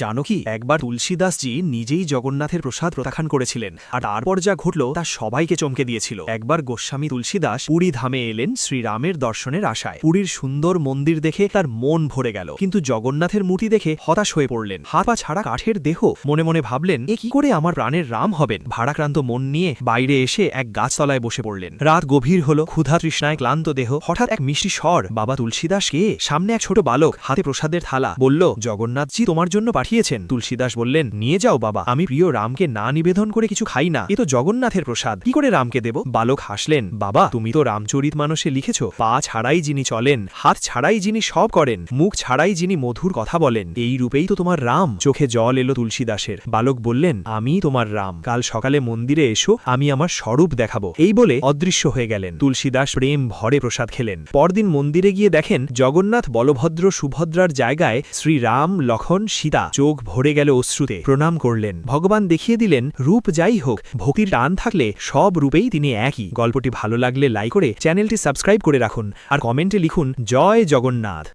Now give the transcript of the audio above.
জানো কি, একবার তুলসীদাসজি নিজেই জগন্নাথের প্রসাদ প্রত্যাখ্যান করেছিলেন, আর তারপর যা ঘটল তা সবাইকে চমকে দিয়েছিল। একবার গোস্বামী তুলসীদাস পুরী ধামে এলেন শ্রীরামের দর্শনের আশায়। পুরীর সুন্দর মন্দির দেখে তার মন ভরে গেল, কিন্তু জগন্নাথের মূর্তি দেখে হতাশ হয়ে পড়লেন। হাত পা ছাড়া কাঠের দেহ। মনে মনে ভাবলেন, এ কি করে আমার প্রাণের রাম হবেন। ভারাক্রান্ত মন নিয়ে বাইরে এসে এক গাছতলায় বসে পড়লেন। রাত গভীর হলো, ক্ষুধা তৃষ্ণায় ক্লান্ত দেহ। হঠাৎ এক মিষ্টি স্বর, বাবা তুলসীদাস কে? সামনে এক ছোট বালক, হাতে প্রসাদের থালা, বলল, জগন্নাথজি তোমার জন্য পাঠিয়েছেন। তুলসীদাস বললেন, নিয়ে যাও বাবা, আমি প্রিয় রামকে না নিবেদন করে কিছু খাই না, এ তো জগন্নাথের প্রসাদ, কি করে রামকে দেব। বালক হাসলেন, বাবা তুমি তো রামচরিত মানসে লিখেছ, পা ছাড়াই যিনি চলেন, হাত ছাড়াই যিনি সব করেন, মুখ ছাড়াই যিনি মধুর কথা বলেন, এই রূপেই তো তোমার রাম। চোখে জল এলো তুলসীদাসের। বালক বললেন, আমি তোমার রাম, কাল সকালে মন্দিরে এসো, আমি আমার স্বরূপ দেখাবো। এই বলে অদৃশ্য হয়ে গেলেন। তুলসীদাস প্রেম ভরে প্রসাদ খেলেন। পরদিন মন্দিরে গিয়ে দেখেন জগন্নাথ বলভদ্র সুভদ্রার জায়গায় শ্রীরাম লক্ষণ সীতা। চোখ ভরে গেল অশ্রুতে। প্রণাম করলেন। ভগবান দেখিয়ে দিলেন, রূপ যাই হোক, ভক্তির টান থাকলে সব রূপেই তিনি একই। গল্পটি ভালো লাগলে লাইক করে চ্যানেলটি সাবস্ক্রাইব করে রাখুন, আর কমেন্টে লিখুন, জয় জগন্নাথ।